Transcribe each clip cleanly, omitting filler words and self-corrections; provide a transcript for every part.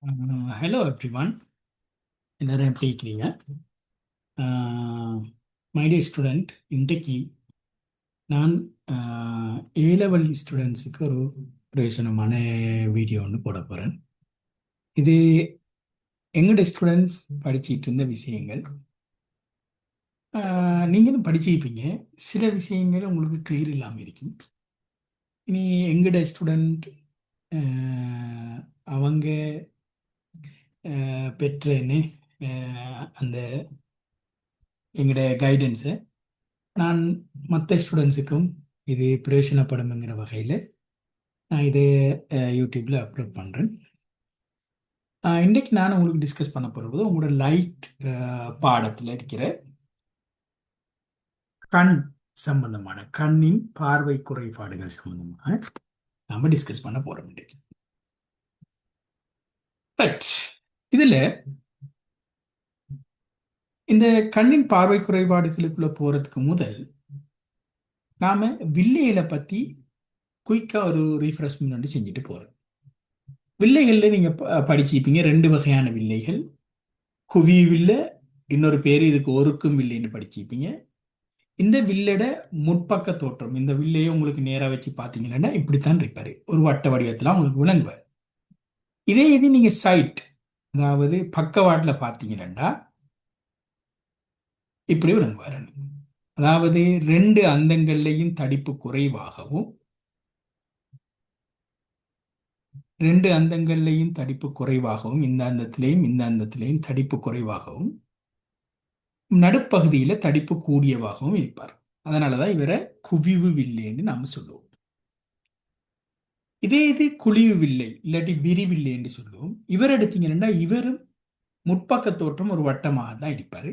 Hello everyone. எல்லாரும் எப்படி இருக்கிறீங்க? மை டியர் ஸ்டூடெண்ட், இன்றைக்கு நான் ஏ லெவல் ஸ்டூடெண்ட்ஸுக்கு ஒரு பிரயோஜனமான வீடியோ ஒன்று போட போகிறேன். இது எங்களோட ஸ்டூடெண்ட்ஸ் படிச்சிட்டு இருந்த விஷயங்கள். நீங்களும் படிச்சிருப்பீங்க. சில விஷயங்கள் உங்களுக்கு கிளியர் இல்லாமல் இருக்கும். இனி எங்களோட ஸ்டூடெண்ட் அவங்க பெற்றேன்னு அந்த எங்களோட கைடன்ஸை நான் மற்ற ஸ்டூடெண்ட்ஸுக்கும் இது பிரயோஜனப்படும்ங்கிற வகையில் நான் இதை யூடியூப்பில் அப்லோட் பண்ணுறேன். இன்றைக்கு நான் உங்களுக்கு டிஸ்கஸ் பண்ண போகிறது உங்களோட லைட் பாடத்தில் இருக்கிற கண் சம்பந்தமான கண்ணின் பார்வை குறைபாடுகள் சம்பந்தமாக நாம் டிஸ்கஸ் பண்ண போகிறோம் இன்றைக்கு. ரைட். இதில் இந்த கண்ணின் பார்வை குறைபாடுகளுக்குள்ள போகிறதுக்கு முதல் நாம் வில்லைகளை பற்றி குயிக்காக ஒரு ரீஃப்ரெஷ்மெண்ட் செஞ்சுட்டு போகிறோம். வில்லைகளில் நீங்கள் படிச்சிருப்பீங்க. ரெண்டு வகையான வில்லைகள். குவி வில்லை, இன்னொரு பேர் இதுக்கு ஒருக்கும் வில்லைன்னு படிச்சிருப்பீங்க. இந்த வில்லோட முற்பக்க தோற்றம், இந்த வில்லையை உங்களுக்கு நேராக வச்சு பார்த்தீங்கன்னா இப்படித்தான் இருப்பாரு. ஒரு வட்ட வடிவத்தில் உங்களுக்கு விளங்குவார். இதே இது நீங்க சைட், அதாவது பக்கவாட்டில் பார்த்தீங்கன்னா இப்படி விளங்குவார். அதாவது ரெண்டு அந்தங்கள்லையும் தடிப்பு குறைவாகவும் இந்த அந்தத்திலையும் தடிப்பு குறைவாகவும் நடுப்பகுதியில தடிப்பு கூடியவாகவும் இருப்பார். அதனாலதான் இவரை குவிவு வில்லைன்னு நாம சொல்லுவோம். இதே இது குழிவு வில்லை இல்லாட்டி விரிவில்லை என்று சொல்லுவோம். இவர் எடுத்தீங்கன்னா இவரும் முற்பக்க தோற்றம் ஒரு வட்டமாக தான் இருப்பாரு.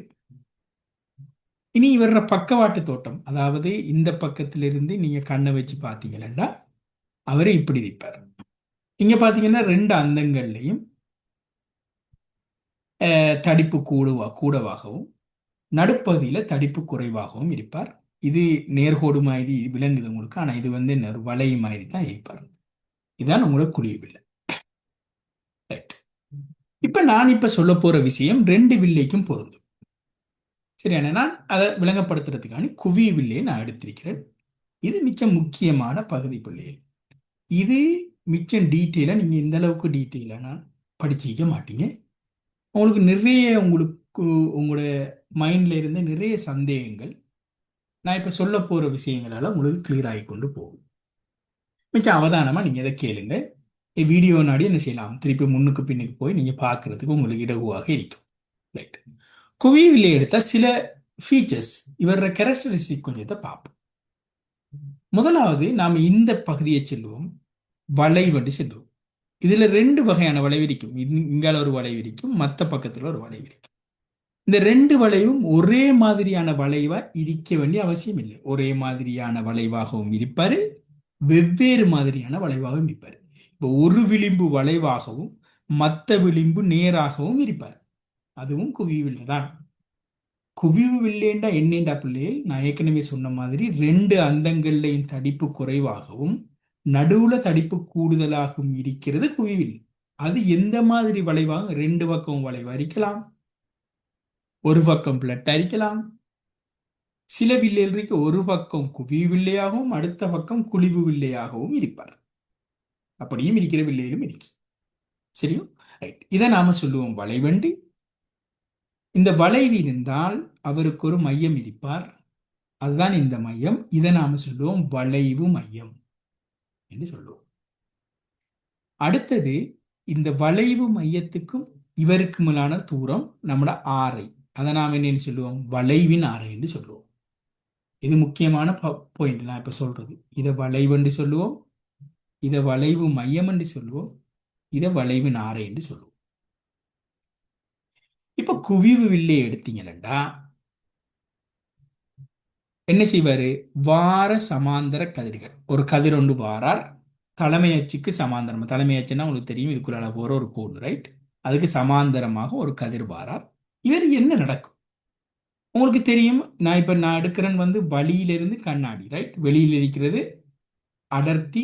இனி இவர பக்கவாட்டு தோட்டம், அதாவது இந்த பக்கத்திலிருந்து நீங்க கண்ணை வச்சு பார்த்தீங்கன்னா அவரு இப்படி இருப்பார். இங்க பாத்தீங்கன்னா ரெண்டு அந்தங்கள்லையும் தடிப்பு கூடவாகவும் நடுப்பகுதியில தடிப்பு குறைவாகவும் இருப்பார். இது நேர்கோடு மாதிரி விளங்குது உங்களுக்கு. ஆனா இது வந்து ஒரு வலை மாதிரி தான் இருப்பார். இதான் உங்களோட குழியவில்லை. ரைட். இப்ப சொல்ல போற விஷயம் ரெண்டு வில்லைக்கும் பொருந்தும். சரியான, நான் அதை விளங்கப்படுத்துறதுக்கான குவிய வில்லையை நான் எடுத்திருக்கிறேன். இது மிச்சம் முக்கியமான பகுதி பிள்ளைகள். இது மிச்சம் டீட்டெயிலா நீங்க இந்த அளவுக்கு டீட்டெயிலா நான் படிச்சிக்க மாட்டீங்க. உங்களுக்கு உங்களோட மைண்ட்ல இருந்து நிறைய சந்தேகங்கள் நான் இப்ப சொல்ல போற விஷயங்களால உங்களுக்கு கிளியர் ஆகி கொண்டு போகும். மிச்சம் அவதானமா நீங்க இதை கேளுங்க. வீடியோ நாடி என்ன செய்யலாம், திருப்பி முன்னுக்கு பின்னுக்கு போய் நீங்க பார்க்கறதுக்கு உங்களுக்கு இலகுவாக இருக்கும். ரைட். குவியவில்லை எடுத்தா சில ஃபீச்சர்ஸ், இவர கேரக்டரிஸ்டிக் கொஞ்சத்தை பார்ப்போம். முதலாவது நாம் இந்த பகுதியை செல்வோம், வளைவடி செல்வோம். இதுல ரெண்டு வகையான வளைவு இருக்கும். இங்கால ஒரு வளைவு இருக்கும், மற்ற பக்கத்துல ஒரு வளைவு இருக்கும். இந்த ரெண்டு வளைவும் ஒரே மாதிரியான வளைவா இருக்க வேண்டிய அவசியம் இல்லை. ஒரே மாதிரியான வளைவாகவும் இருப்பாரு, வெவ்வேறு மாதிரியான வளைவாகவும் இருப்பாரு. இப்போ ஒரு விளிம்பு வளைவாகவும் மற்ற விளிம்பு நேராகவும் இருப்பார். அதுவும் குவியவில்லை தான். குவிவு வில்லைண்டா என்னண்டா பிள்ளைகள், நான் ஏற்கனவே சொன்ன மாதிரி ரெண்டு அந்தங்கள்லையும் தடிப்பு குறைவாகவும் நடுவுல தடிப்பு கூடுதலாகவும் இருக்கிறது குவிவில்லை. அது எந்த மாதிரி வளைவாக, ரெண்டு பக்கம் வளைவு அரிக்கலாம், ஒரு பக்கம் பிளட் அரிக்கலாம். சில வில்லைகளுக்கு ஒரு பக்கம் குவிவு வில்லையாகவும் அடுத்த பக்கம் குழிவு வில்லையாகவும் இருப்பார். அப்படியும் இருக்கிற வில்லையிலும் இருக்கு. சரியா? ரைட். இதை நாம சொல்லுவோம் வளைவண்டு. இந்த வளைவு இருந்தால் அவருக்கு ஒரு மையம் இருப்பார். அதுதான் இந்த மையம். இதை நாம சொல்லுவோம் வளைவு மையம் என்று சொல்லுவோம். அடுத்தது, இந்த வளைவு மையத்துக்கும் இவருக்கு மேலான தூரம் நம்மளோட ஆரை. அதை நாம் என்னன்னு சொல்லுவோம், வளைவின் ஆரை என்று சொல்லுவோம். இது முக்கியமான பாயிண்ட் நான் இப்ப சொல்றது. இதை வளைவு என்று சொல்லுவோம், இதை வளைவு மையம் என்று சொல்லுவோம், இதை வளைவின் ஆரை என்று சொல்லுவோம். இப்ப குவிவு வில்லை எடுத்தீங்கன்னா என்ன செய்வாரு, வார சமாந்தர கதிர்கள். ஒரு கதிர் ஒன்று வாரார், தலைமை அச்சுக்கு சமாந்தரம். தலைமை அச்சுன்னா உங்களுக்கு தெரியும், இதுக்குள்ள போற ஒரு கோடு. ரைட். அதுக்கு சமாந்தரமாக ஒரு கதிர் வாரார். இவர் என்ன நடக்கும் உங்களுக்கு தெரியும். நான் எடுக்கிறேன் வந்து வழியிலிருந்து கண்ணாடி. ரைட். வெளியில் இருக்கிறது அடர்த்தி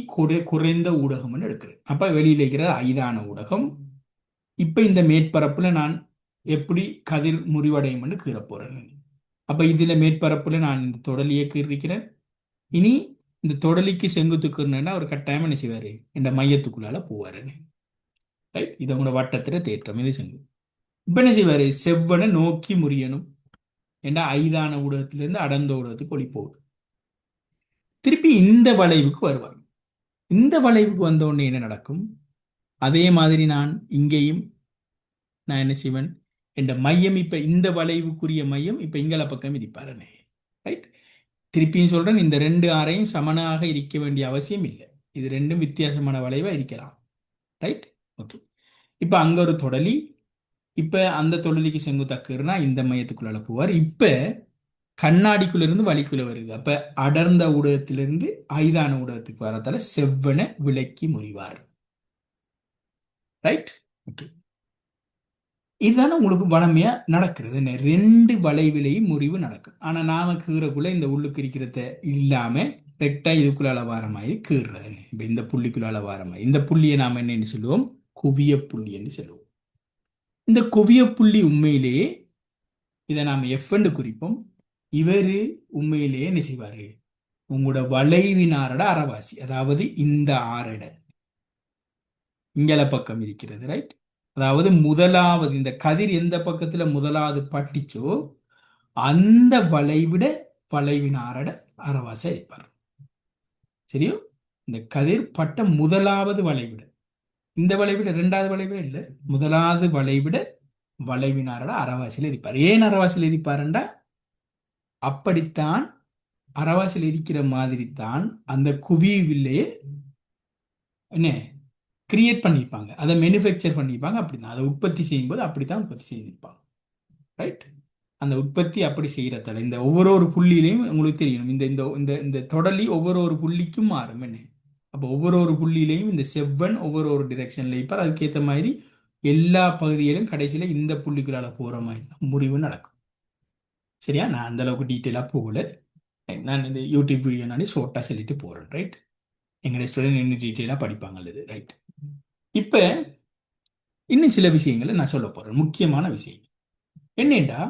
குறைந்த ஊடகம்னு எடுக்கிறேன். அப்ப வெளியில் இருக்கிறது ஐதான ஊடகம், இப்ப இந்த மேற்பரப்புல நான் எப்படி கதிர் முறிவடையும் என்று கீற போறேன். அப்ப இதுல மேற்பரப்புல நான் இந்த தொடலியை கீறிக்கிறேன். இனி இந்த தொடலிக்கு செங்குத்து கீறினா ஒரு கட்டாயம் என்ன செய்வாரு, இந்த மையத்துக்குள்ளால போவாரு. ரைட், இது உங்களோட வட்டத்துல தேற்றம். இது செங்கு. இப்ப என்ன செய்வாரு, செவ்வனை நோக்கி முறியணும். ஏண்டா ஐதான ஊடகத்திலிருந்து அடர்ந்த ஊடகத்துக்கு ஒளி போகுது. திருப்பி இந்த வளைவுக்கு வருவாங்க. இந்த வளைவுக்கு வந்த உடனே என்ன நடக்கும், அதே மாதிரி நான் இங்கேயும் நான் என்ன செய்வேன், என்ற மையம் இப்ப இந்த வளைவுக்குரிய மையம் இப்ப இங்கல பக்கம் இருப்பாருனே. ரைட், திருப்பியும் சொல்றேன், இந்த ரெண்டு ஆரையும் சமனாக இருக்க வேண்டிய அவசியம் இல்லை. இது ரெண்டும் வித்தியாசமான வளைவா இருக்கலாம். Right, okay. இப்ப அங்க ஒரு தொடலி, இப்ப அந்த தொடலிக்கு செங்குத்தாக்குறனா இந்த மையத்துக்குள்ள போவார். இப்ப கண்ணாடிக்குள்ள இருந்து வலிக்குள்ள வருது. அப்ப அடர்ந்த ஊடகத்திலிருந்து ஐதான ஊடகத்துக்கு வரதால செவ்வன விலக்கி முறிவார். Right, okay. இதுதானே உங்களுக்கு வளமையா நடக்கிறது. ரெண்டு வளைவிலையும் முறிவு நடக்கும். ஆனா நாம கீறக்குள்ள இந்த உள்ளுக்கு இருக்கிறத இல்லாம ரெக்டா இதுக்குள்ளால வார மாதிரி கீறுறது. இப்ப இந்த புள்ளிக்குள்ளால வார மாதிரி இந்த புள்ளியை நாம என்னன்னு சொல்லுவோம், குவிய புள்ளி என்று சொல்லுவோம். இந்த குவிய புள்ளி உண்மையிலேயே இதை நாம எஃப்ன்னு குறிப்போம். இவரு உண்மையிலேயே என்ன செய்வாரு, உங்களோட வளைவினாரோட அரைவாசி, அதாவது இந்த ஆரட இங்கல பக்கம் இருக்கிறது. ரைட், அதாவது முதலாவது இந்த கதிர் எந்த பக்கத்துல முதலாவது பட்டிச்சோ அந்த வளைவிட வளைவினாரோட அரைவாசி அடிப்பார். சரியோ, இந்த கதிர் பட்ட முதலாவது வளைவிட, இந்த வளைவிட இரண்டாவது வளைவிட இல்லை, முதலாவது வளைவிட வளைவினாரோட அரைவாசியில் இருப்பார். ஏன் அரைவாசியில் இருப்பாருண்டா, அப்படித்தான் அரைவாசியில் இருக்கிற மாதிரி தான் அந்த குவிவில்லையே என்ன கிரியேட் பண்ணியிருப்பாங்க, அதை மேனுஃபேக்சர் பண்ணியிருப்பாங்க. அப்படிதான் அதை உற்பத்தி செய்யும்போது அப்படித்தான் உற்பத்தி செய்திருப்பாங்க. ரைட், அந்த உற்பத்தி அப்படி செய்யறதால இந்த ஒவ்வொரு புள்ளியிலையும் உங்களுக்கு தெரியும், இந்த இந்த இந்த இந்த தொடலி ஒவ்வொரு புள்ளிக்கும் மாறும். என்ன, அப்போ ஒவ்வொரு புள்ளியிலையும் இந்த செவ்வன் ஒவ்வொரு டிரெக்ஷன்ல இருப்பார். அதுக்கேற்ற மாதிரி எல்லா பகுதியிலும் கடைசியில இந்த புள்ளிகளால போற மாதிரி முறிவு நடக்கும். சரியா, நான் அந்த அளவுக்கு டீட்டெயிலாக போகல. நான் இந்த யூடியூப் வீடியோ நானே ஷோர்ட்டாக சொல்லிட்டு போறேன். ரைட், எங்களுடைய ஸ்டூடெண்ட் இன்னும் டீட்டெயிலாக படிப்பாங்க அல்லது. ரைட், இப்போ இன்னும் சில விஷயங்களை நான் சொல்ல போறேன், முக்கியமான விஷயம் என்னண்டா,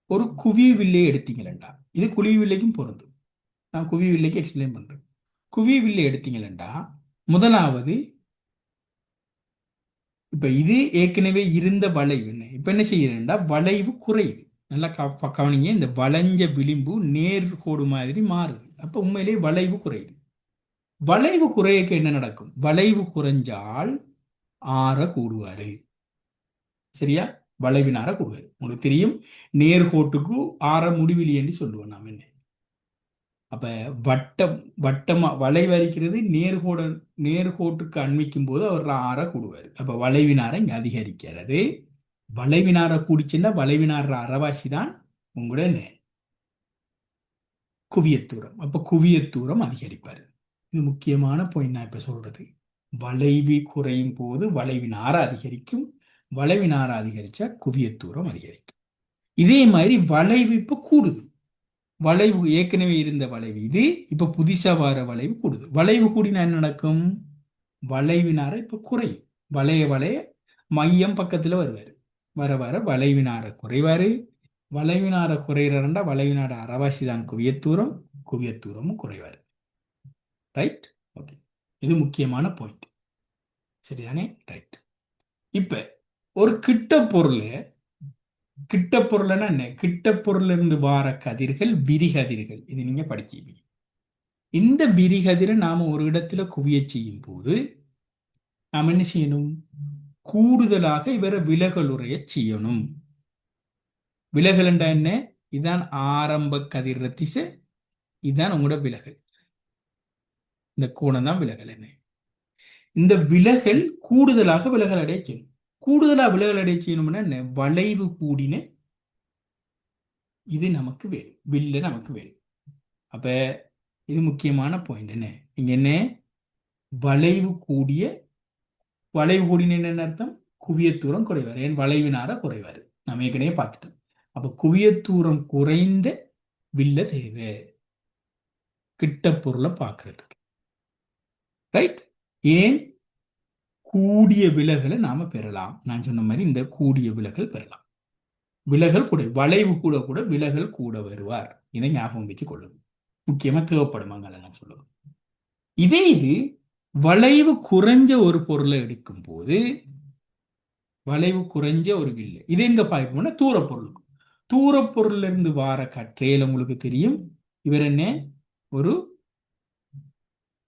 ஒரு குவிய வில்லையை எடுத்தீங்களா, இது குழி வில்லைக்கும் பொருந்தும். நான் குவிய வில்லைக்கு எக்ஸ்பிளைன் பண்றேன். குவிய வில்லை எடுத்தீங்களா, முதலாவது இப்ப இது ஏற்கனவே இருந்த வளைவு, இப்ப என்ன செய்யறேன்டா வளைவு குறையுது. நல்லா கவனிங்க, இந்த வளைஞ்ச விளிம்பு நேர்கோடு மாதிரி மாறுது. அப்ப உண்மையிலேயே வளைவு குறையுது. வளைவு குறையக்கு என்ன நடக்கும், வளைவு குறைஞ்சால் ஆற கூடுவாரு. சரியா, வளைவின் ஆற கூடுவாரு. உங்களுக்கு தெரியும், நேர்கோட்டுக்கு ஆற முடிவிலி என்று சொல்லுவோம் நாம். என்ன, அப்ப வட்டம் வட்டமா வளைவரிக்கிறது நேர்கோட்டுக்கு அண்மிக்கும் போது அவர் ஆற கூடுவார். அப்ப வளைவினார இங்க அதிகரிக்கிறது. வளைவினார கூடிச்சுன்னா வளைவினார அரைவாசி தான் உங்களோட குவியத்தூரம். அப்ப குவியத்தூரம் அதிகரிப்பாரு. இது முக்கியமான பாயிண்ட் நான் இப்ப சொல்றது. வளைவு குறையும் போது வளைவினார அதிகரிக்கும், வளைவினார அதிகரிச்சா குவியத்தூரம் அதிகரிக்கும். இதே மாதிரி வளைவு இப்ப கூடுது. வளைவு ஏற்கனவே இருந்த வளைவு இது, இப்ப புதுசா வர வளைவு கூடுது. வளைவு கூடினா என்ன நடக்கும், வளைவினார இப்ப குறையும். வளைய வளைய மையம் பக்கத்துல வருவாரு. வர வர வளைவினார குறைவாரு. வளைவினார குறையிறா வளைவினார அரைவாசி தான் குவியத்தூரம், குவியத்தூரமும் குறைவாரு. Right, okay. இது முக்கியமான பாயிண்ட். சரிதானே, ரைட். இப்ப ஒரு கிட்ட பொருள், கிட்ட பொருள்னா என்ன, கிட்ட பொருள் இருந்து வார கதிர்கள் விரிகதிர்கள். இது நீங்க படிச்சீங்க. இந்த விரிகதிரை நாம ஒரு இடத்துல குவிய செய்யும் போது நாம் என்ன செய்யணும், கூடுதலாக இவரை விலகலுறைய செய்யணும். விலகல் என்றா என்ன, இதுதான் ஆரம்ப கதிர் திசை, இதுதான் உங்களோட விலகல். இந்த கோணம் தான் விலகல். என்ன, இந்த விலகல் கூடுதலாக விலகல் அடைய செய்யணும். கூடுதலாக விலகல் அடைய செய்யணும்னா என்ன, வளைவு கூடின இது நமக்கு வேணும், வில்ல நமக்கு வேணும். அப்ப இது முக்கியமான பாயிண்ட். என்ன, இங்க என்ன, வளைவு கூடிய, வளைவு கூடின என்ன அர்த்தம், குவியத்தூரம் குறைவார். ஏன், வளைவினார குறைவார். நம்ம ஏற்கனவே பார்த்துட்டோம். அப்ப குவியத்தூரம் குறைந்த வில்ல தேவை கிட்ட பொருளை பார்க்கறதுக்கு. ரைட், ஏன், கூடிய விலகலை நாம பெறலாம். நான் சொன்ன மாதிரி இந்த கூடிய விலகல் பெறலாம். விலகல் கூட வளைவு கூட கூட விலகல் கூட வருவார். இதை ஞாபகம் வச்சு கொள்ளுங்க. முக்கியமா தேவைப்படுமாங்க நான் சொல்லுவேன். இதே இது வளைவு குறைஞ்ச ஒரு பொருளை எடுக்கும் போது, வளைவு குறைஞ்ச ஒரு வில்லு இது எங்க பாய்ப்போம்னா தூரப்பொருள். தூரப்பொருள்ல இருந்து வார கற்றையில் உங்களுக்கு தெரியும், இவர் என்ன ஒரு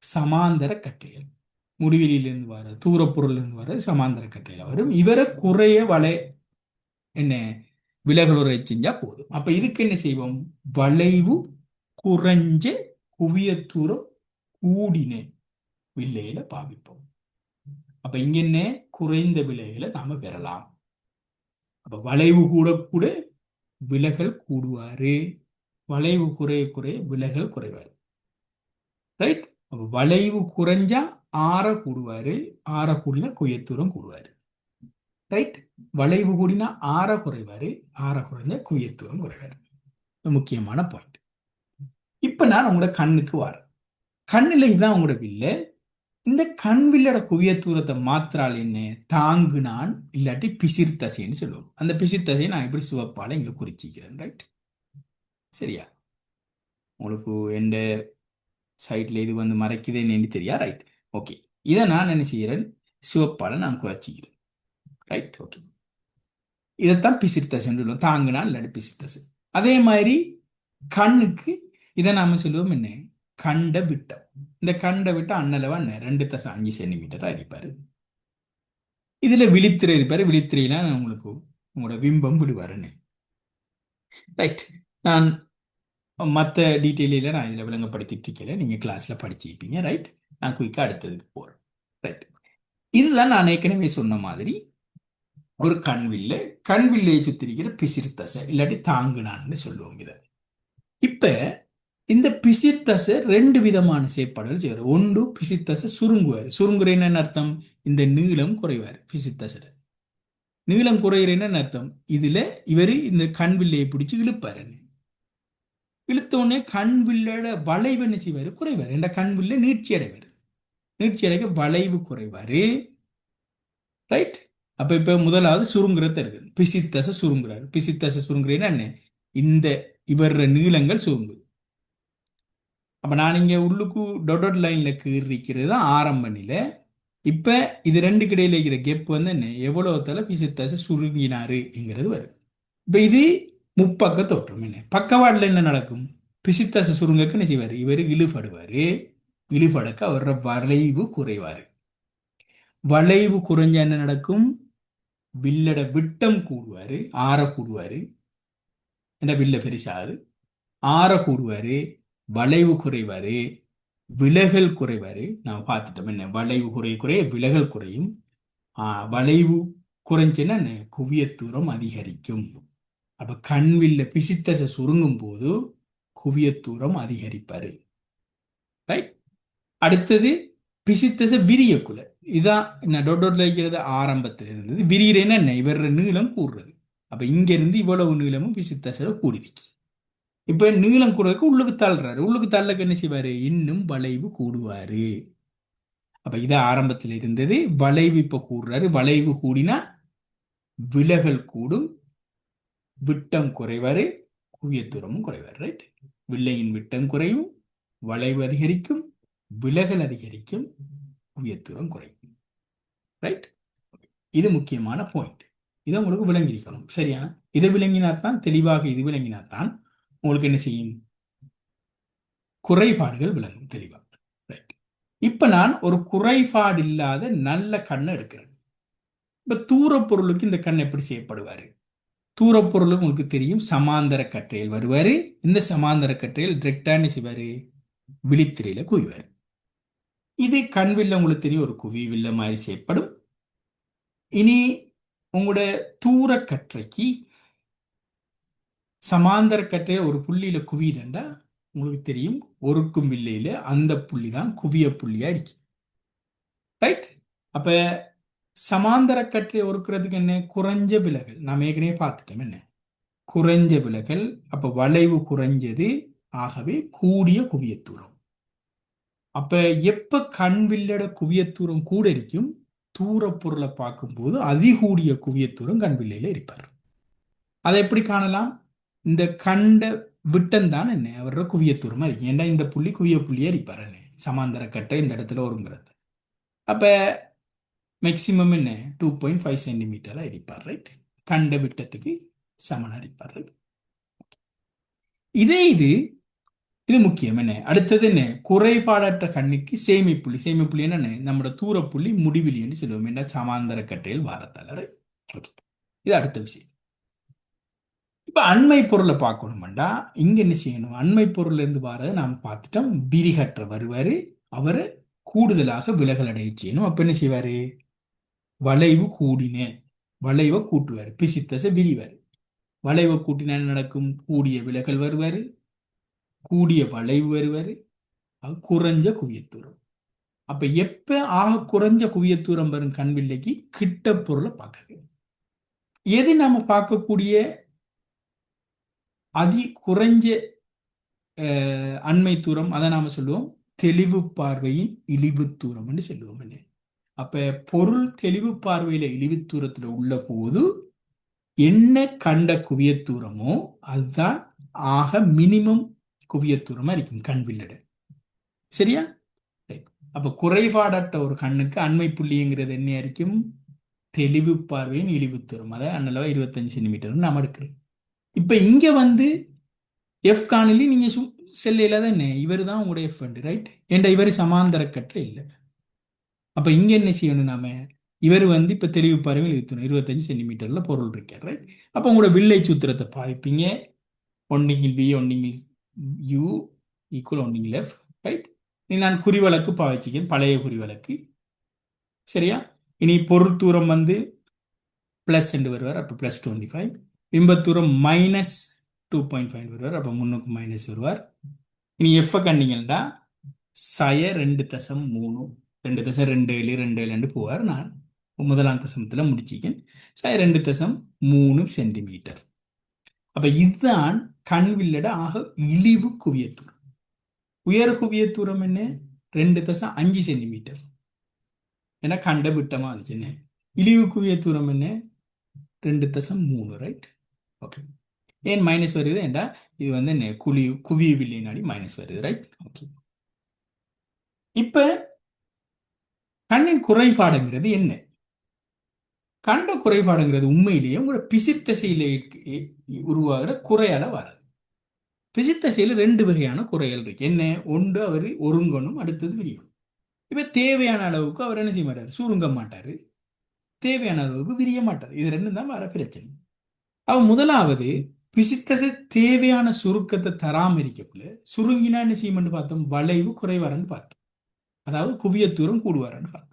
சமாந்தர கற்றைகள். முடிவெளியிலிருந்து வர தூரப்பொருள் இருந்து வர சமாந்தர கற்றையில வரும். இவரை குறைய என்ன விலகலுரை செஞ்சா போதும். அப்ப இதுக்கு என்ன செய்வோம்? வளைவு குறைஞ்ச குவிய தூரம் கூடின வில்லையில பாவிப்போம். அப்ப இங்க என்ன குறைந்த விலைகளை நாம பெறலாம். அப்ப வளைவு கூட கூட விலகல் கூடுவாரு, வளைவு குறைய குறைய விலகல் குறைவாரு. ரைட்? அப்ப வளைவு குறைஞ்சா ஆற கூடுவாரு, ஆற கூடினா குயத்தூரம் கூடுவாரு. ரைட்? வளைவு கூடினா ஆற குறைவாரு, ஆற குறைஞ்ச குயத்தூரம் குறைவாரு. முக்கியமான பாயிண்ட். இப்ப நான் உங்களோட கண்ணுக்கு வரேன். கண்ணுல இதுதான் உங்களோட வில்ல. இந்த கண் வில்லோட குவிய தூரத்தை மாத்திரால் என்ன தாங்குனான், இல்லாட்டி பிசிர் தசைன்னு சொல்லுவோம். அந்த பிசிர் தசையை நான் எப்படி சிவப்பால இங்க குறிச்சிக்கிறேன். ரைட்? சரியா? உங்களுக்கு எந்த சைட்ல இது வந்து மறைக்குதுன்னு தெரியா? Right, okay. இதை நான் என்ன செய்யறேன்? சிவப்பால நான் குறைச்சிக்கிறேன். Right, okay. இதைத்தான் பிசிர் தசைன்னு சொல்லுவோம். தாங்குனான் இல்லாட்டி பிசிர் தசை. அதே மாதிரி கண்ணுக்கு இதை நாம சொல்லுவோம் என்ன? கண்ட விட்டம். இந்த கண்ட விட்டம் அண்ணளவா 2.5 சென்டிமீட்டரா இருப்பாரு. இதுல விழித்திரை இருப்பாரு. விழித்திரையில உங்களுக்கு உங்களோட பிம்பம் விடுவாருன்னு. ரைட். நான் மற்ற டீட்டெயில நான் இதில் விளங்கப்படுத்திட்டு இருக்கல, நீங்க கிளாஸ்ல படிச்சிருப்பீங்க. ரைட். நான் குயிக்கா அடுத்ததுக்கு போறேன். ரைட். இதுதான் நான் ஏற்கனவே சொன்ன மாதிரி ஒரு கண்வில்லை. கண்வில்லையை சுத்திரிக்கிற பிசிர் தசை இல்லாட்டி தாங்குனான்னு சொல்லுவோம் இதை. இப்ப இந்த பிசிர் தசை 2 விதமான செயற்பாடுகள் செய்வார். ஒன்று பிசிர் தசை சுருங்குவார். சுருங்குறேன்னு அர்த்தம்? இந்த நீளம் குறைவார். பிசிர் தசை நீளம் குறைகிறேன்னு அர்த்தம்? இதுல இவர் இந்த கண் வில்லையை பிடிச்சி இழுப்பாரு. இழுத்த உடனே கண் வில்லோட வளைவு என்ன செய்வாரு? குறைவார். என்ற கண் வில்ல நீட்சி அடைவார். நீட்சி அடைக்க வளைவு குறைவாரு. ரைட்? அப்ப இப்ப முதலாவது சுருங்குறது இருக்கு. பிசிர் தசை சுருங்குறாரு. பிசிர் தசை சுருங்குறேன்னா என்ன? இந்த இவர நீளங்கள் சுருங்குது. அப்ப நான் இங்க உள்ளுக்கு டொட் லைன்ல கீறிக்கிறது தான் ஆரம்ப நிலை. இப்ப இது 2க்கு இடையில இருக்கிற கெப் வந்து என்ன? எவ்வளவு தலை பிசிர் தசை சுருங்கினாருங்கிறது வரும். இப்ப இது முப்பக்க தோற்றம். என்ன பக்கவாட்டில் என்ன நடக்கும்? பிசிர் தசை சுருங்கக்கு என்ன செய்வாரு? இவர் இழுபடுவாரு. இழுபடக்க அவரோட வளைவு குறைவாரு. வளைவு குறைஞ்ச என்ன நடக்கும்? வில்லட விட்டம் கூடுவாரு, ஆற கூடுவாரு. என்ன வில்ல பெருசாது ஆற கூடுவாரு, வளைவு குறைவாரு, விலகல் குறைவாரு. நான் பார்த்துட்டோம். என்ன வளைவு குறைய குறைய விலகல் குறையும். வளைவு குறைஞ்சுன்னா என்ன? குவிய தூரம் அதிகரிக்கும். அப்ப கண் வில்ல பிசித்தசை சுருங்கும் போது குவிய தூரம் அதிகரிப்பாரு. ரைட். அடுத்தது பிசித்தசை விரியக்குள்ள. இதான் நான் டொட்ல வைக்கிறது ஆரம்பத்தில் இருந்தது. விரியறேன்னா என்ன? இவர நீளம் கூடுறது. அப்ப இங்க இருந்து இவ்வளவு நீளமும் பிசித்தசையில கூடிருச்சு. இப்ப நீளம் கூடக்கு உள்ளுக்கு தள்ளுறாரு. உள்ளுக்கு தள்ளக்கு என்ன செய்வாரு? இன்னும் வளைவு கூடுவாரு. அப்ப இது ஆரம்பத்தில் இருந்தது. வளைவு இப்ப கூடுறாரு. வளைவு கூடினா விலகல் கூடும், விட்டம் குறைவாரு, குவிய தூரமும் குறைவாரு. ரைட்? வில்லையின் விட்டம் குறையும், வளைவு அதிகரிக்கும், விலகல் அதிகரிக்கும், குவிய தூரம் குறையும். ரைட்? இது முக்கியமான பாயிண்ட். இதை உங்களுக்கு விளங்கியிருக்கணும். சரியா? இதை விளங்கினாத்தான் தெளிவாக இது விளங்கினாத்தான் உங்களுக்கு என்ன செய்யும்? குறைபாடுகள் விளங்கும் தெளிவா. ரைட். இப்ப நான் ஒரு குறைபாடு இல்லாத நல்ல கண்ணை எடுக்கிறேன். இப்ப தூர பொருளுக்கு இந்த கண் எப்படி செய்யப்படுவாரு? தூரப்பொருளும் உங்களுக்கு தெரியும், சமாந்தர கற்றையில் வருவாரு. இந்த சமாந்தர கற்றையில் டிரெக்டா என்ன செய்வாரு? விழித்திரையில குவிவாரு. இது கண்வில்ல உங்களுக்கு தெரியும், ஒரு குவி வில்ல மாதிரி செய்யப்படும். இனி உங்களோட தூர கற்றைக்கு சமாந்தர கற்றைய ஒரு புள்ளியில குவியுதுண்டா உங்களுக்கு தெரியும், ஒருக்கும் வில்லையில அந்த புள்ளி தான் குவிய புள்ளியா இருக்கு. ரைட்? அப்ப சமாந்தர கற்றையை ஒருக்கிறதுக்கு என்ன? குறைஞ்ச விலகல். நாம் ஏற்கனவே பார்த்துட்டோம். என்ன குறைஞ்ச விலகல்? அப்ப வளைவு குறைஞ்சது, ஆகவே கூடிய குவிய தூரம். அப்ப எப்ப கண் வில்லோட குவிய தூரம் கூட இருக்கும்? தூரப்பொருளை பார்க்கும்போது அதிகூடிய குவியத்தூரம் கண்வில்லையில இருப்பார். அதை எப்படி காணலாம்? இந்த கண்ட விட்டம் தான் என்ன அவரோட குவியத்தூரமா இருக்கு. ஏன்னா இந்த புள்ளி குவிய புள்ளியே இருப்பார் என்ன சமாந்தர கட்டை இந்த இடத்துல வருங்கிறது. அப்ப மேக்சிமம் என்ன 2.5 சென்டிமீட்டர்ல இருப்பார். ரைட், கண்ட விட்டத்துக்கு சமனா இருப்பார். right? இதே இது இது முக்கியம் என்ன. அடுத்தது என்ன, குறைபாடற்ற கண்ணுக்கு சேமிப்புள்ளி. சேமிப்புள்ளி என்ன, நம்மளோட தூரப்புள்ளி முடிவிலின்னு சொல்லுவோம். என்ன சமாந்தர கட்டையில் வாரத்தால. ஓகே, இது அடுத்த விஷயம். இப்ப அண்மை பொருளை பார்க்கணும்டா இங்க என்ன செய்யணும்? அண்மை பொருள்ல இருந்து வாரதை நாம் பார்த்துட்டோம். விரிகற்ற வருவாரு, அவரை கூடுதலாக விலகல் அடைய செய்யணும். அப்ப என்ன செய்வாரு? வளைவு கூடின வளைவை கூட்டுவார், பிசித்தசை விரிவார். வளைவை கூட்டினா என்ன நடக்கும்? கூடிய விலகல் வருவாரு, கூடிய வளைவு வருவாரு, குறைஞ்ச குவியத்தூரம். அப்ப எப்ப ஆக குறைஞ்ச குவியத்தூரம் வரும் கண்வில்லைக்கு கிட்ட பொருளை பார்க்க. எது நாம பார்க்கக்கூடிய அதி குறைஞ்ச அண்மை தூரம், அதை நாம சொல்லுவோம் தெளிவு பார்வையின் இழிவு தூரம் சொல்லுவோம். அப்ப பொருள் தெளிவு பார்வையில இழிவு தூரத்துல உள்ள போது என்ன கண்ட குவியத்தூரமோ அதுதான் ஆக மினிமம் குவியத்தூரமா இருக்கும் கண்வில்லட. சரியா? அப்ப குறைபாடற்ற ஒரு கண்ணுக்கு அண்மை புள்ளிங்கிறது என்ன இருக்கும்? தெளிவு பார்வையின் இழிவு தூரம். அதை அண்ணளவா 25 சென்டிமீட்டர் நம்ம எடுக்கிறோம். இப்ப இங்க வந்து எஃப் காணலி நீங்க செல்லையில தான் என்ன, இவர் தான் உங்களுடைய எஃப் வந்து ரைட். ஏன்டா இவர் சமாந்தர கற்ற இல்லை. அப்ப இங்க என்ன செய்யணும்? நாம இவர் வந்து இப்ப தெளிவு பார்வையில் இழுத்தணும் 25 சென்டிமீட்டர்ல பொருள் இருக்கார். ரைட். அப்ப உங்களோட வில்லை சூத்திரத்தை பாய்ப்பீங்க. ஒன்னிங்கில் பி ஒன்னிங்கில் யூ ஈக்குவல் ஒன்னிங்கில் எஃப். ரைட். நான் குறிவழக்கு பாய்ச்சிக்கேன், பழைய குறிவழக்கு. சரியா? இனி பொருள் தூரம் வந்து பிளஸ் என்று வருவார், அப்போ பிளஸ் 25. பிம்பத்தூரம் மைனஸ் 2.5 வருவார், அப்போ முன்னுக்கு மைனஸ் வருவார். இனி எஃப் கண்டிங்கள்டா சய 2.3 2.27 போவார். நான் முதலாம் தசமத்தில் முடிச்சிக்கேன். சய 2.3 சென்டிமீட்டர். அப்ப இதுதான் கண்வில்லட ஆக இழிவு குவியத்தூரம். உயர் குவியத்தூரம் என்ன? 2.5 சென்டிமீட்டர். ஏன்னா கண்ட விட்டமா இருந்துச்சுன்னு. இழிவு குவியத்தூரம் என்ன? 2.3. ரைட். ஓகே. ஏன் மைனஸ் வருது? ஏண்டா இது வந்து என்ன குவியவில்லைனாடி மைனஸ் வருது. ரைட். ஓகே. இப்ப கண்ணின் குறைபாடுங்கிறது என்ன? கண்ட குறைபாடுங்கிறது உண்மையிலேயே உங்களோட பிசிர்த்தசையில உருவாகிற குறையால வராது. பிசிர்த்தசையில 2 வகையான குறைகள் இருக்கு. என்ன? ஒன்று அவர் ஒருங்கணும், அடுத்தது விரியும். இப்ப தேவையான அளவுக்கு அவர் என்ன செய்ய மாட்டார்? சுருங்க மாட்டாரு. தேவையான அளவுக்கு விரிய மாட்டார். இது 2 தான் வர பிரச்சனை. அவன் முதலாவது பிசித்தசை தேவையான சுருக்கத்தை தராமரிக்கக்குள்ள சுருங்கினா என்ன செய்யணும்னு பார்த்தோம்? வளைவு குறைவாரன்னு பார்த்தோம். அதாவது குவியத்தூரம் கூடுவாரன்னு பார்த்தோம்.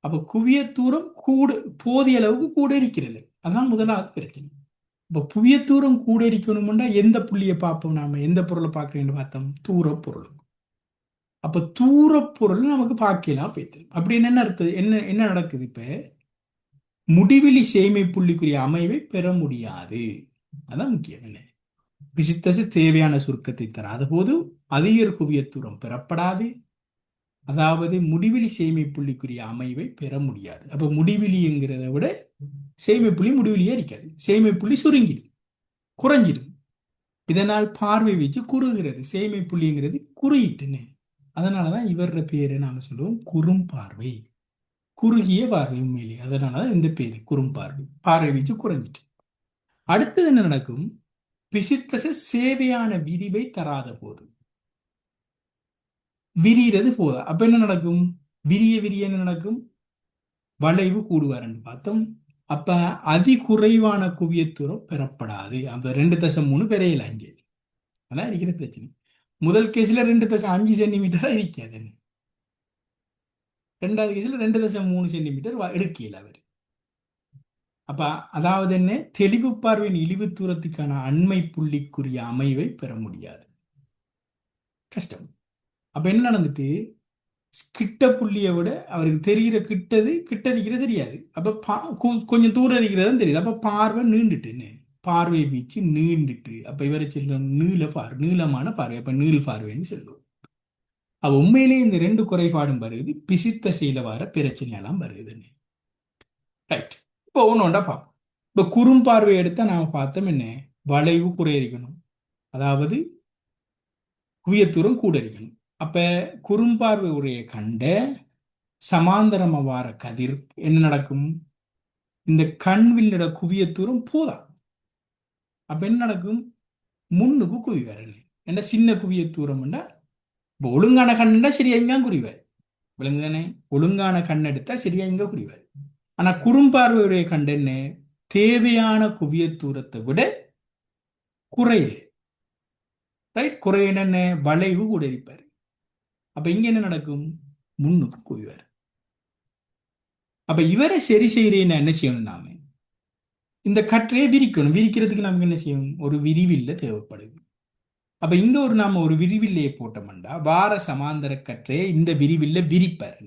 அப்ப குவியத்தூரம் கூட போதிய அளவுக்கு கூட இருக்கிறது. அதான் முதலாவது பிரச்சனை. இப்ப புவியத்தூரம் கூட இருக்கணும்னா எந்த புள்ளியை பார்ப்போம்? நாம எந்த பொருளை பார்க்கிறேன்னு பார்த்தோம்? தூர பொருள். அப்ப தூர பொருள் நமக்கு பார்க்கலாம் போய்த்து. அப்படி என்ன அர்த்தம்? என்ன நடக்குது? இப்ப முடிவிலி சேமை புள்ளிக்குரிய அமைவை பெற முடியாது. அதான் முக்கியம். என்ன? பிசித்தசு தேவையான சுருக்கத்தை தராத போது அதிக குவியத்தூரம் பெறப்படாது. அதாவது முடிவிலி சேமை புள்ளிக்குரிய அமைவை பெற முடியாது. அப்ப முடிவிலிங்கிறத விட சேமை புள்ளி முடிவிலியே இருக்காது. சேமை புள்ளி சுருங்கிது, குறைஞ்சிடும். இதனால் பார்வை வச்சு குறுகிறது. சேமை புள்ளிங்கிறது குறியிட்டுன்னு. அதனாலதான் இவர பேரு நாம சொல்லுவோம் குறும்பார்வை, குறுகிய பார்வை. உண்மையிலேயே அதனாலதான் இந்த பேரு குறும்பார்வை. பார்வை வீச்சு குறைஞ்சிட்டு அடுத்தது என்ன நடக்கும்? பிசித்தச சேவையான விரிவை தராத போது விரிகிறது போதா. அப்ப என்ன நடக்கும்? விரிய என்ன நடக்கும்? வளைவு கூடுவார்ன்னு பார்த்தோம். அப்ப அதி குறைவான குவியத்தூரம் பெறப்படாது. அப்ப 2.3 பெறையல இங்கே. அதான் இருக்கிற பிரச்சனை. முதல் கேஸ்ல 2.5 சென்டிமீட்டரா இருக்காது. ரெண்டாவது கேஸ்ல 2.3 சென்டிமீட்டர் எடுக்கல அவர். அப்ப அதாவது என்ன? தெளிவு பார்வையின் இழிவு தூரத்துக்கான அண்மை புள்ளிக்குரிய அமைவை பெற முடியாது. கஷ்டம். அப்ப என்ன நடந்துட்டு? கிட்ட புள்ளியை விட அவருக்கு தெரிகிற கிட்ட இருக்கிறது தெரியாது. அப்ப கொஞ்சம் தூரம் இருக்கிறது தெரியுது. அப்ப பார்வை நீண்டுட்டுன்னு பார்வை வீச்சு நீண்டுட்டு அப்ப இவரை சொல்லுவோம் நீளமான பார்வை. அப்ப நீள் பார்வைன்னு சொல்லுவோம். உண்மையிலேயே இந்த ரெண்டு குறைபாடும் வருது, பிசித்த செய்யல வர பிரச்சனையெல்லாம் வருதுன்னு. ரைட். இப்போ ஒன்று ஒன்றா பார்ப்போம். இப்போ குறும்பார்வை எடுத்தா நாம பார்த்தோம் என்ன, வளைவு குறையரிக்கணும், அதாவது குவியத்தூரம் கூட இருக்கணும். அப்ப குறும்பார்வை உடைய கண்ட சமாந்தரமா வார கதிர் என்ன நடக்கும், இந்த கண்வில்லோட குவியத்தூரம் போதா. அப்ப என்ன நடக்கும், முன்னுக்கு குவிவார். என்ன சின்ன குவியத்தூரம்னா இப்போ ஒழுங்கான கண்ணா சரியா இங்க குறிவார், விளங்குதானே? ஒழுங்கான கண் எடுத்தா சரியா இங்க குறிவார். ஆனா குறும்பார்வையுடைய கண் என்ன, தேவையான குவியத்தூரத்தை விட குறைய, ரைட், குறைய என்ன, வளைவு கூட இருப்பார். அப்ப இங்க என்ன நடக்கும், முன்னுக்கு குவிவார். அப்ப இவரை சரி செய்யறேன்னு என்ன செய்யணும், நாம இந்த கற்றையை விரிக்கணும். விரிக்கிறதுக்கு நமக்கு என்ன செய்யணும், ஒரு விரிவில்லை தேவைப்படுது. அப்ப இங்க நாம ஒரு விரிவில்லையை போட்டோம்டா வார சமாந்தர கற்றையை இந்த விரிவில்ல விரிப்பார்.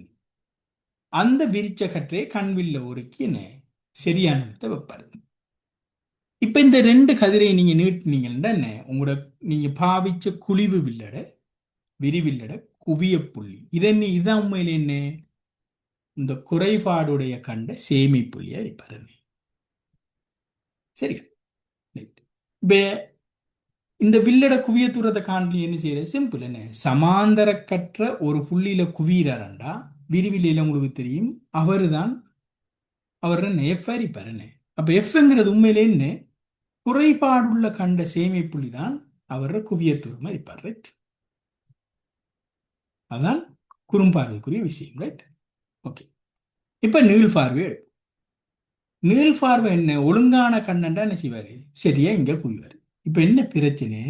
அந்த விரிச்ச கற்றையை கண்வில்ல ஒருக்கி என்ன சரியானதை வைப்பாரு. இப்ப இந்த ரெண்டு கதிரை நீங்க நீட்டினீங்கன்னா என்ன, உங்களோட நீங்க பாவிச்ச குழிவு வில்லட விரிவில்லட குவிய புள்ளி இதான் உண்மையில என்ன, இந்த குறைபாடுடைய கண்ட சேமி புள்ளியா இருப்பாரு. சரியா? இப்ப இந்த வில்லட குவிய தூரத்தை காண்பி என்ன செய்யறது, சிம்பிள். என்ன, சமாந்தர கற்ற ஒரு புள்ளியில குவியிறாரண்டா விரிவில்லையில உங்களுக்கு தெரியும் அவரு தான் அவர் என்ன எஃப் இருப்பார். என்ன, அப்ப எஃப்ங்கிறது உண்மையிலே என்ன, குறைபாடுள்ள கண்ட சேமி புள்ளி தான் அவர குவியத்தூரமா இருப்பார். ரைட், அதான் குறும்பார்வைக்குரிய விஷயம். Right, okay. இப்ப நீள்பார்வை எடுப்போம். நீள்பார்வை என்ன, ஒழுங்கான கண்ணண்டா என்ன செய்வாரு, சரியா இங்க குவிவாரு. இப்ப என்ன பிரச்சனை,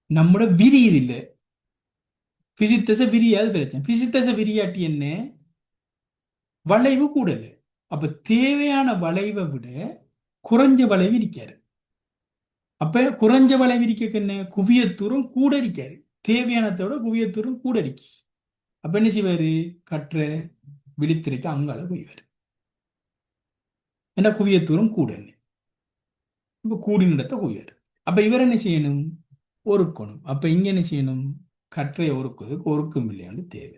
நம்மோட விரியுது இல்லை, பிசித்தச விரியாது பிரச்சனை. பிசித்தச விரியாட்டி என்ன, வளைவு கூடல. அப்ப தேவையான வளைவை விட குறைஞ்ச வளைவு இருக்காரு. அப்ப குறைஞ்ச வளைவு இருக்க என்ன, குவியத்தூரம் கூட இருக்காரு. தேவையானதோட குவியத்தூரம் கூட இருக்கு. அப்ப என்ன செய்வாரு, கற்ற விழித்திரைக்கு அங்கால குவிவாரு. என்ன, குவியத்தூரம் கூட என்ன, இப்ப கூடினிடத்தை குவிவாரு. அப்ப இவர் என்ன செய்யணும், ஒருக்கணும். அப்ப இங்க என்ன செய்யணும், கற்றையை ஒருக்குவதுக்கு ஒருக்கும் இல்லையான்னு தேவை.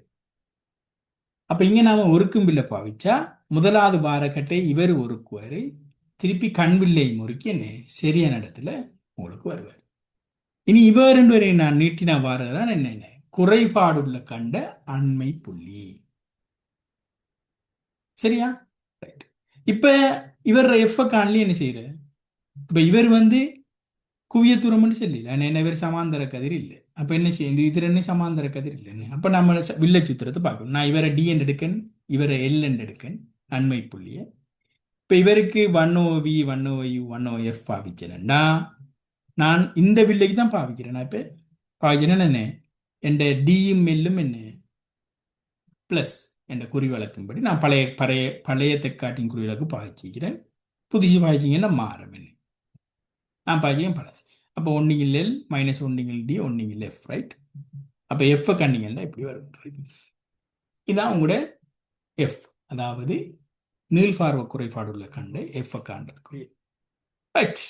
அப்ப இங்க நாம ஒருக்கும் பில்லை பாவிச்சா முதலாவது பாரக்கட்டை இவர் ஒருக்குவாரு, திருப்பி கண்வில்லை முறுக்கி என்ன சரியான இடத்துல உங்களுக்கு வருவார். இனி இவர் ரெண்டு வரை நான் நீட்டினா வாரதான் என்ன, குறைபாடுள்ள கண்ட அண்மை புள்ளி. சரியா? ரைட். இப்ப இவர் எஃப் காணலி என்ன செய்யற, இப்ப இவர் குவியத்தூரம் சொல்லல என்ன, இவர் சமாந்தர கதிர் இல்லை. அப்ப என்ன செய்யுது, இது ரெண்டு சமாந்தர கதிர் இல்லைன்னு. அப்ப நம்ம வில்லை சூத்திரத்தை பார்க்கணும். நான் இவரை டி என்று எடுக்கன், இவரை எல் என்று எடுக்கன் அண்மை புள்ளிய. இப்ப இவருக்கு 1/V 1/U 1/F பாவிச்சேன்னா நான் இந்த வில்லைக்கு தான் பாவிக்கிறேன். நான் இப்ப பாவிச்சேன்னா என்ன, என் டியும் எல்லும் என்ன பிளஸ் என்ற குறி வழக்கின்படி நான் பழைய பழைய பழைய தெக்காட்டின் குறி வழக்கு பாவிச்சிக்கிறேன். புதுசு பாவிச்சிங்கன்னா மாறும் என்ன, நான் பாவிச்சேன் பழசு. அப்போ ஒன்னிங்கில் எல் மைனஸ் ஒன்னிங்கில் டி ஒன்னிங்கில் எஃப். ரைட். அப்போ எஃப் கண்டிங்கன்னா இப்படி வரும். இதான் உங்களோட எஃப், அதாவது நீள்பார்வை குறைபாடுள்ள கண்டு எஃப் காண்றதுக்குரிய. ரைட்,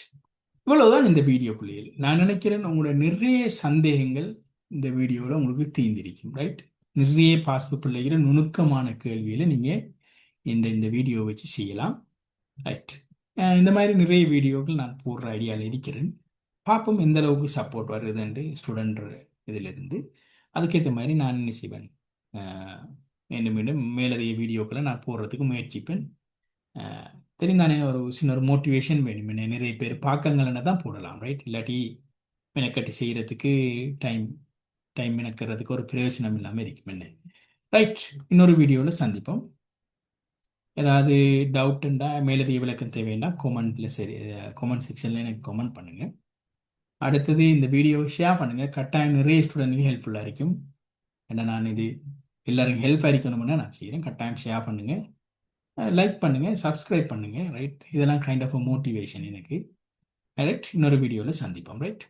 இவ்வளவுதான் இந்த வீடியோ பிள்ளைகள். நான் நினைக்கிறேன் உங்களோட நிறைய சந்தேகங்கள் இந்த வீடியோவில் உங்களுக்கு தீர்ந்திருக்கும். ரைட், நிறைய பாஸ்பு பிள்ளைகிற நுணுக்கமான கேள்வியில நீங்க இந்த வீடியோ வச்சு செய்யலாம். ரைட், இந்த மாதிரி நிறைய வீடியோக்கள் நான் போடுற ஐடியாவில் இருக்கிறேன். பார்ப்போம் எந்த அளவுக்கு சப்போர்ட் வருதுன்னு ஸ்டூடெண்ட் இதிலிருந்து. அதுக்கேற்ற மாதிரி நான் என்ன செய்வேன், மீண்டும் மீண்டும் மேலதிக வீடியோக்களை நான் போடுறதுக்கு முயற்சிப்பேன். தெரிந்தானே, ஒரு சின்ன ஒரு மோட்டிவேஷன் வேணும். என்ன, நிறைய பேர் பார்க்கங்கள்னா தான் போடலாம். ரைட், இல்லாட்டி மெனக்கட்டி செய்கிறதுக்கு டைம் மெனக்கிறதுக்கு ஒரு பிரயோஜனம் இல்லாமல் இருக்கும். என்ன, ரைட், இன்னொரு வீடியோவில் சந்திப்போம். ஏதாவது டவுட்டுண்டா மேலதிக விளக்கம் தேவைன்னா கமெண்ட் செக்ஷனில் எனக்கு கமெண்ட் பண்ணுங்கள். அடுத்தது இந்த வீடியோ ஷேர் பண்ணுங்கள். கட்டாயம் நிறைய ஸ்டூடெண்ட்டுக்கு ஹெல்ப்ஃபுல்லாக இருக்கும். ஏன்னா நான் இது எல்லாருக்கும் ஹெல்ப் ஆகிக்கணும்னா நான் செய்கிறேன். கட்டாயம் ஷேர் பண்ணுங்கள், லைக் பண்ணுங்கள், சப்ஸ்கிரைப் பண்ணுங்கள். ரைட், இதெல்லாம் கைண்ட் ஆஃப் மோட்டிவேஷன் எனக்கு. ரைட், இன்னொரு வீடியோவில் சந்திப்போம். ரைட்.